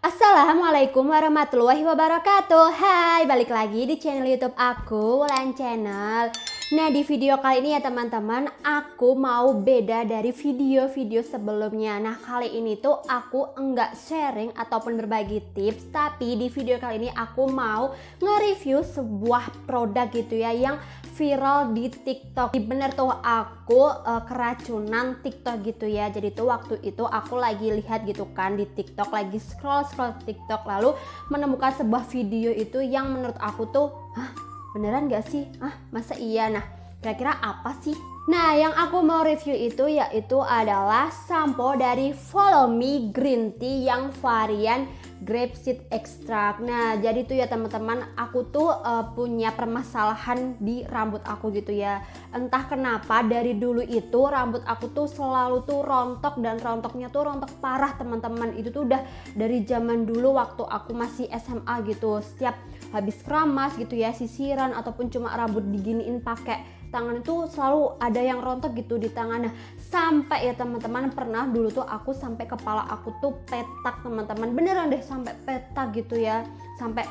Assalamualaikum warahmatullahi wabarakatuh. Hai, balik lagi di channel YouTube aku, Wulan Channel. Nah, di video kali ini ya teman-teman, aku mau beda dari video-video sebelumnya. Nah, kali ini tuh aku enggak sharing ataupun berbagi tips, tapi di video kali ini aku mau nge-review sebuah produk gitu ya yang viral di TikTok. Bener tuh aku keracunan TikTok gitu ya. Jadi tuh waktu itu aku lagi lihat gitu kan di TikTok, lagi scroll TikTok, lalu menemukan sebuah video itu yang menurut aku tuh, hah, beneran gak sih? Masa iya? Nah, kira-kira apa sih? Nah, yang aku mau review itu yaitu adalah sampo dari Follow Me Green Tea yang varian grapeseed extract. Nah, jadi tuh ya teman-teman, aku tuh punya permasalahan di rambut aku gitu ya. Entah kenapa dari dulu itu rambut aku tuh selalu tuh rontok, dan rontoknya tuh rontok parah teman-teman. Itu tuh udah dari zaman dulu waktu aku masih SMA gitu. Setiap habis keramas gitu ya, sisiran ataupun cuma rambut diginiin pakai tangan itu selalu ada yang rontok gitu di tangan. Nah, sampai ya teman-teman, pernah dulu tuh aku sampai kepala aku tuh petak teman-teman, beneran deh sampai petak gitu ya, sampai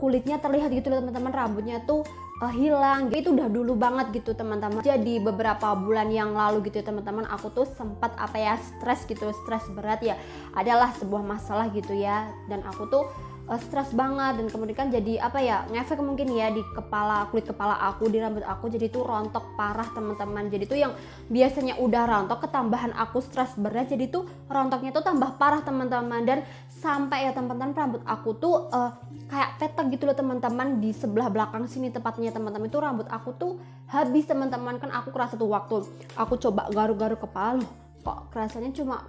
kulitnya terlihat gitu teman-teman, rambutnya tuh hilang. Itu udah dulu banget gitu teman-teman. Jadi beberapa bulan yang lalu gitu ya teman-teman, aku tuh sempat stres gitu, stres berat ya, adalah sebuah masalah gitu ya, dan aku tuh stres banget, dan kemudian kan jadi ngefek mungkin ya di kulit kepala aku, di rambut aku, jadi tuh rontok parah teman-teman. Jadi tuh yang biasanya udah rontok, ketambahan aku stres berat, jadi tuh rontoknya tuh tambah parah teman-teman. Dan sampai ya teman-teman, rambut aku tuh kayak petak gitu loh teman-teman, di sebelah belakang sini tepatnya teman-teman. Itu rambut aku tuh habis teman-teman. Kan aku kerasa tuh waktu aku coba garuk-garuk kepala, loh kok kerasanya cuma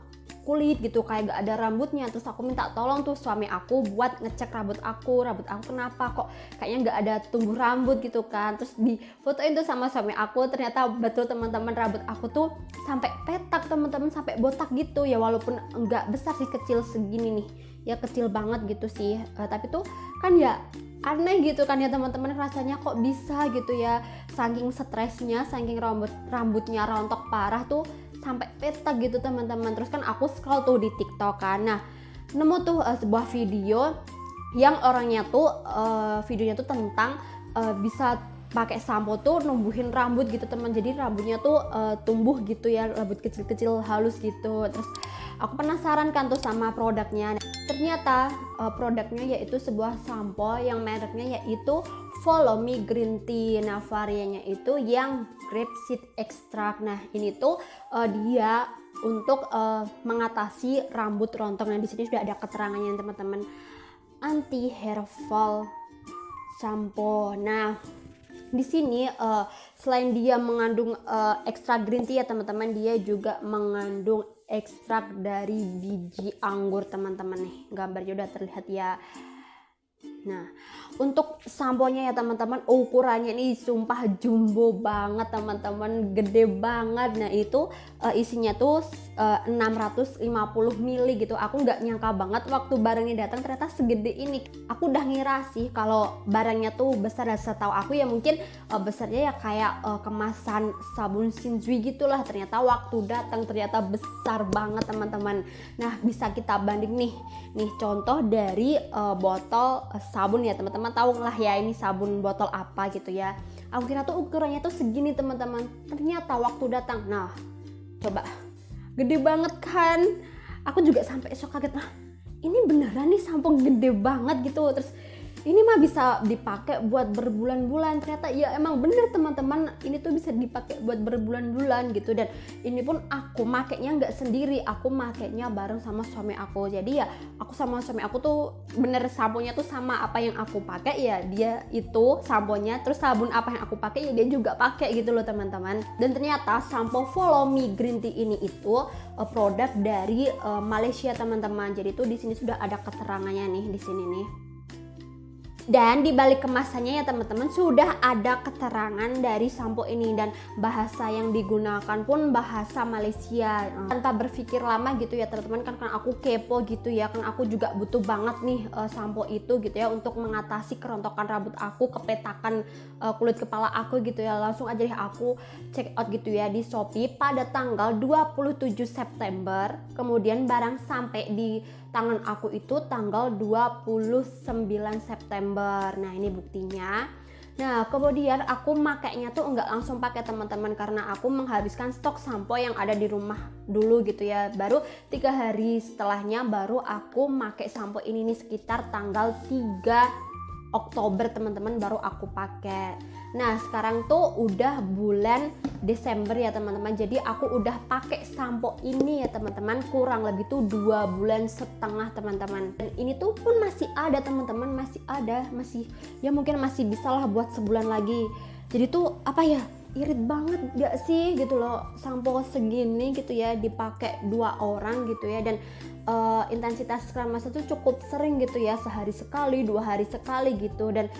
kulit gitu, kayak gak ada rambutnya. Terus aku minta tolong tuh suami aku buat ngecek rambut aku kenapa kok kayaknya gak ada tumbuh rambut gitu kan. Terus di fotoin tuh sama suami aku, ternyata betul teman-teman, rambut aku tuh sampai petak teman-teman, sampai botak gitu ya. Walaupun enggak besar sih, kecil segini nih ya, kecil banget gitu sih, tapi tuh kan ya aneh gitu kan ya teman-teman, rasanya kok bisa gitu ya, saking stresnya, saking rambutnya rontok parah tuh sampai petak gitu teman-teman. Terus kan aku scroll tuh di TikTok kan, nah nemu tuh sebuah video yang orangnya tuh videonya tuh tentang bisa pakai sampo tuh numbuhin rambut gitu teman. Jadi rambutnya tuh tumbuh gitu ya, rambut kecil-kecil halus gitu. Terus aku penasaran kan tuh sama produknya. Ternyata produknya yaitu sebuah sampo yang mereknya yaitu Follow Me Green Tea. Nah, variannya itu yang grapeseed extract. Nah, ini tuh dia untuk mengatasi rambut rontok. Nah, di sini sudah ada keterangannya teman-teman. Anti hair fall shampoo. Nah, di sini selain dia mengandung ekstrak green tea ya teman-teman, dia juga mengandung ekstrak dari biji anggur teman-teman. Nih gambarnya udah terlihat ya. Nah, untuk samponya ya teman-teman, ukurannya ini sumpah jumbo banget teman-teman, gede banget. Nah, itu isinya tuh 650 ml gitu. Aku nggak nyangka banget waktu barangnya datang ternyata segede ini. Aku udah ngira sih kalau barangnya tuh besar, dan setahu aku ya mungkin besarnya ya kayak kemasan sabun Shinzui gitulah. Ternyata waktu datang ternyata besar banget teman-teman. Nah, bisa kita banding nih contoh dari botol sabun ya teman-teman, tahu lah ya ini sabun botol apa gitu ya. Aku kira tuh ukurannya tuh segini teman-teman, ternyata waktu datang, nah coba gede banget kan. Aku juga sampai shock, kaget, nah ini beneran nih sampo gede banget gitu. Terus ini mah bisa dipakai buat berbulan-bulan. Ternyata ya emang bener teman-teman, ini tuh bisa dipakai buat berbulan-bulan gitu. Dan ini pun aku makainya nggak sendiri, aku makainya bareng sama suami aku. Jadi ya aku sama suami aku tuh bener samponya tuh sama apa yang aku pakai ya, dia itu samponya, terus sabun apa yang aku pakai ya dia juga pakai gitu loh teman-teman. Dan ternyata sampo Follow Me Green Tea ini itu produk dari Malaysia teman-teman. Jadi tuh di sini sudah ada keterangannya nih di sini nih. Dan di balik kemasannya ya teman-teman sudah ada keterangan dari sampo ini, dan bahasa yang digunakan pun bahasa Malaysia. Tanpa berpikir lama gitu ya teman-teman, kan aku kepo gitu ya, kan aku juga butuh banget nih sampo itu gitu ya untuk mengatasi kerontokan rambut aku, kepetakan kulit kepala aku gitu ya. Langsung aja deh aku check out gitu ya di Shopee pada tanggal 27 September. Kemudian barang sampai di tangan aku itu tanggal 29 September. Nah, ini buktinya. Nah, kemudian aku makainya tuh nggak langsung pakai teman-teman, karena aku menghabiskan stok sampo yang ada di rumah dulu gitu ya. Baru 3 hari setelahnya baru aku pakai sampo ini nih, sekitar tanggal 3 Oktober teman-teman baru aku pakai. Nah, sekarang tuh udah bulan Desember ya teman-teman. Jadi aku udah pakai sampo ini ya teman-teman kurang lebih tuh 2,5 bulan teman-teman. Dan ini tuh pun masih ada teman-teman, masih ya mungkin masih bisa lah buat sebulan lagi. Jadi tuh apa ya, irit banget gak sih gitu loh, sampo segini gitu ya dipakai 2 orang gitu ya. Dan intensitas keramas itu cukup sering gitu ya, sehari sekali, 2 hari sekali gitu. Dan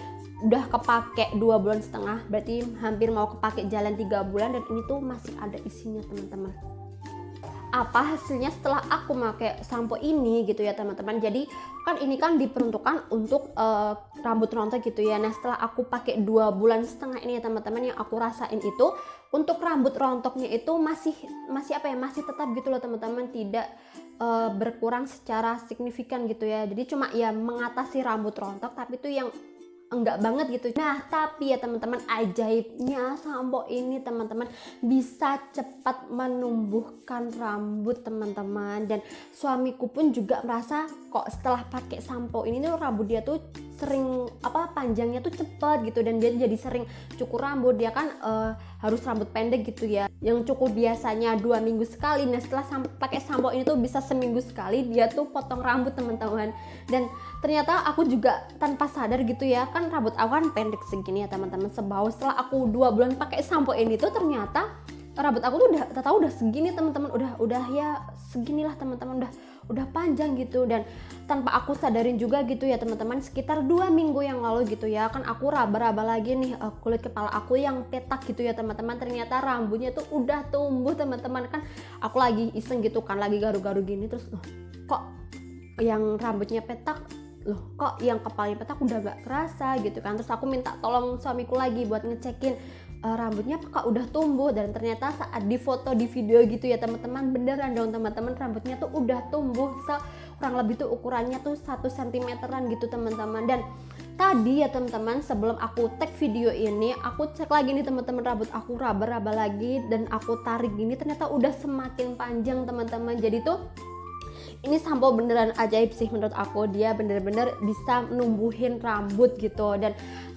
udah kepake 2,5 bulan, berarti hampir mau kepake jalan 3 bulan, dan ini tuh masih ada isinya teman-teman. Apa hasilnya setelah aku pakai sampo ini gitu ya teman-teman. Jadi kan ini kan diperuntukkan untuk rambut rontok gitu ya. Nah, setelah aku pakai 2,5 bulan ini ya teman-teman, yang aku rasain itu untuk rambut rontoknya itu masih apa ya, masih tetap gitu loh teman-teman, tidak berkurang secara signifikan gitu ya. Jadi cuma ya mengatasi rambut rontok, tapi itu yang enggak banget gitu. Nah, tapi ya teman-teman, ajaibnya sampo ini teman-teman bisa cepat menumbuhkan rambut teman-teman. Dan suamiku pun juga merasa kok setelah pakai sampo ini tuh rambut dia tuh sering panjangnya tuh cepet gitu, dan dia jadi sering cukur rambut. Dia kan harus rambut pendek gitu ya, yang cukup biasanya 2 minggu sekali. Nah, setelah pakai sampo ini tuh bisa seminggu sekali dia tuh potong rambut teman-teman. Dan ternyata aku juga tanpa sadar gitu ya, kan rambut aku kan pendek segini ya teman-teman, sebau. Setelah aku 2 bulan pakai sampo ini tuh ternyata rambut aku tuh udah segini teman-teman, udah ya seginilah teman-teman, udah panjang gitu. Dan tanpa aku sadarin juga gitu ya teman-teman, sekitar 2 minggu yang lalu gitu ya, kan aku raba-raba lagi nih kulit kepala aku yang petak gitu ya teman-teman. Ternyata rambutnya tuh udah tumbuh teman-teman. Kan aku lagi iseng gitu kan, lagi garu-garu gini, terus kok yang rambutnya petak, kok yang kepalanya petak udah gak kerasa gitu kan. Terus aku minta tolong suamiku lagi buat ngecekin rambutnya apakah udah tumbuh. Dan ternyata saat difoto di video gitu ya teman-teman, beneran dong teman-teman, rambutnya tuh udah tumbuh kurang lebih tuh ukurannya tuh 1 cm-an gitu teman-teman. Dan tadi ya teman-teman, sebelum aku tag video ini, aku cek lagi nih teman-teman, rambut aku raba-raba lagi, dan aku tarik gini ternyata udah semakin panjang teman-teman. Jadi tuh ini sampo beneran ajaib sih menurut aku, dia bener-bener bisa numbuhin rambut gitu. Dan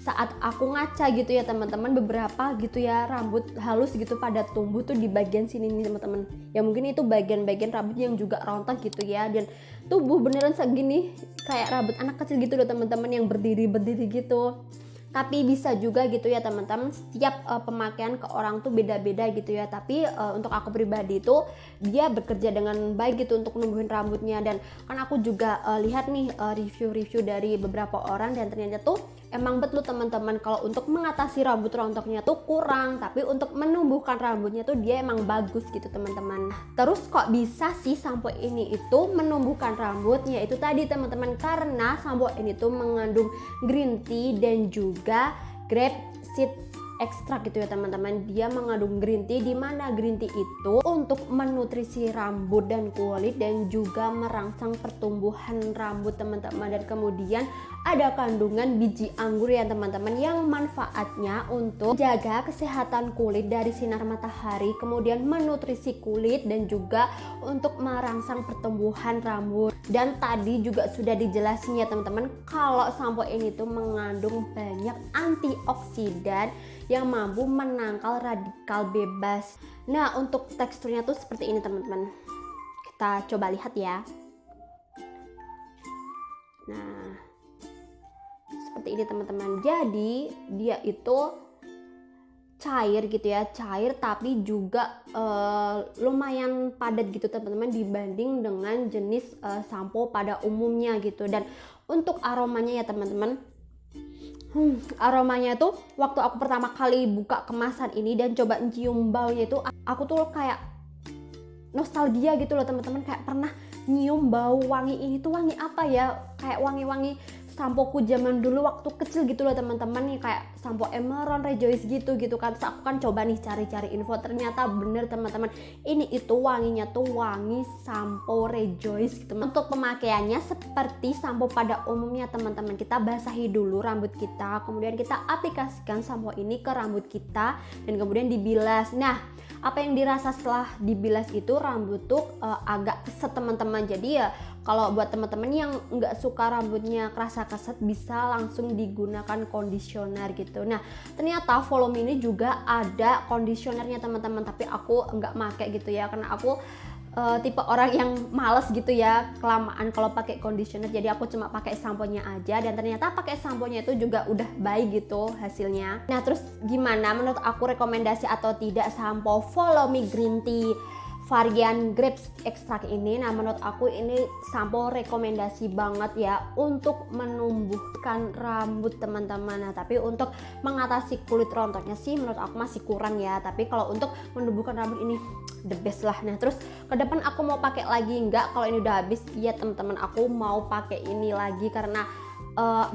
saat aku ngaca gitu ya teman-teman, beberapa gitu ya rambut halus gitu pada tumbuh tuh di bagian sini nih teman-teman. Ya mungkin itu bagian-bagian rambut yang juga rontok gitu ya, dan tumbuh beneran segini kayak rambut anak kecil gitu loh teman-teman, yang berdiri gitu. Tapi bisa juga gitu ya teman-teman, setiap pemakaian ke orang tuh beda-beda gitu ya. Tapi untuk aku pribadi itu dia bekerja dengan baik gitu untuk numbuhin rambutnya. Dan kan aku juga lihat nih review-review dari beberapa orang, dan ternyata tuh emang betul teman-teman, kalau untuk mengatasi rambut rontoknya tuh kurang, tapi untuk menumbuhkan rambutnya tuh dia emang bagus gitu teman-teman. Terus kok bisa sih sampo ini itu menumbuhkan rambutnya? Itu tadi teman-teman, karena sampo ini tuh mengandung green tea dan juga grape seed ekstrak gitu ya teman-teman. Dia mengandung green tea, di mana green tea itu untuk menutrisi rambut dan kulit, dan juga merangsang pertumbuhan rambut teman-teman. Dan kemudian ada kandungan biji anggur ya teman-teman, yang manfaatnya untuk jaga kesehatan kulit dari sinar matahari, kemudian menutrisi kulit, dan juga untuk merangsang pertumbuhan rambut. Dan tadi juga sudah dijelasin ya teman-teman, kalau sampo ini tuh mengandung banyak antioksidan yang mampu menangkal radikal bebas. Nah, untuk teksturnya tuh seperti ini teman-teman. Kita coba lihat ya. Nah, seperti ini teman-teman. Jadi dia itu cair gitu ya, cair tapi juga lumayan padat gitu teman-teman, dibanding dengan jenis sampo pada umumnya gitu. Dan untuk aromanya ya teman-teman, Aromanya tuh waktu aku pertama kali buka kemasan ini dan coba cium baunya itu, aku tuh kayak nostalgia gitu loh teman-teman, kayak pernah nyium bau wangi ini tuh wangi apa ya, kayak wangi-wangi sampoku zaman dulu waktu kecil gitu loh teman-teman, nih kayak sampo Emeron, Rejoice gitu kan. Terus aku kan coba nih cari-cari info, ternyata bener teman-teman, ini itu wanginya tuh wangi sampo Rejoice gitu. Untuk pemakaiannya seperti sampo pada umumnya teman-teman, kita basahi dulu rambut kita, kemudian kita aplikasikan sampo ini ke rambut kita dan kemudian dibilas. Nah, apa yang dirasa setelah dibilas itu, rambut tuh agak keset teman-teman. Jadi ya kalau buat teman-teman yang nggak suka rambutnya kerasa keset, bisa langsung digunakan conditioner gitu. Nah, ternyata volume ini juga ada conditionernya teman-teman, tapi aku nggak make gitu ya, karena aku tipe orang yang males gitu ya kelamaan kalau pakai conditioner, jadi aku cuma pakai samponya aja, dan ternyata pakai samponya itu juga udah baik gitu hasilnya. Nah, terus gimana menurut aku rekomendasi atau tidak sampo Follow Me Green Tea varian grapes extract ini? Nah, menurut aku ini sampo rekomendasi banget ya untuk menumbuhkan rambut teman-teman. Nah, tapi untuk mengatasi kulit rontoknya sih menurut aku masih kurang ya, tapi kalau untuk menumbuhkan rambut ini the best lah. Nah, terus ke depan aku mau pakai lagi enggak kalau ini udah habis? Iya teman-teman, aku mau pakai ini lagi karena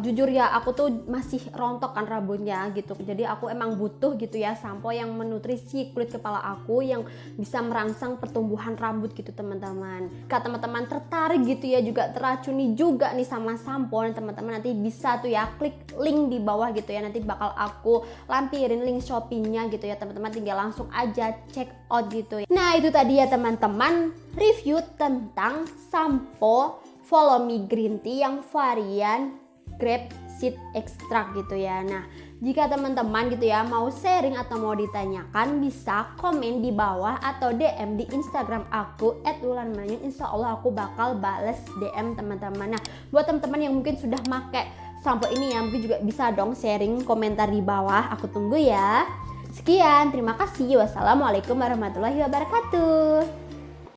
jujur ya aku tuh masih rontok kan rambutnya gitu, jadi aku emang butuh gitu ya sampo yang menutrisi kulit kepala aku, yang bisa merangsang pertumbuhan rambut gitu teman-teman. Kalau teman-teman tertarik gitu ya, juga teracuni juga nih sama sampo, dan teman-teman nanti bisa tuh ya klik link di bawah gitu ya, nanti bakal aku lampirin link Shopee-nya gitu ya teman-teman, tinggal langsung aja check out gitu ya. Nah, itu tadi ya teman-teman review tentang sampo Follow Me Green Tea yang varian grape seed extract gitu ya. Nah, jika teman-teman gitu ya mau sharing atau mau ditanyakan, bisa komen di bawah atau DM di Instagram aku @wulanmanyun. Insya Allah aku bakal bales DM teman-teman. Nah, buat teman-teman yang mungkin sudah pakai sampo ini ya, mungkin juga bisa dong sharing komentar di bawah, aku tunggu ya. Sekian, terima kasih. Wassalamualaikum warahmatullahi wabarakatuh.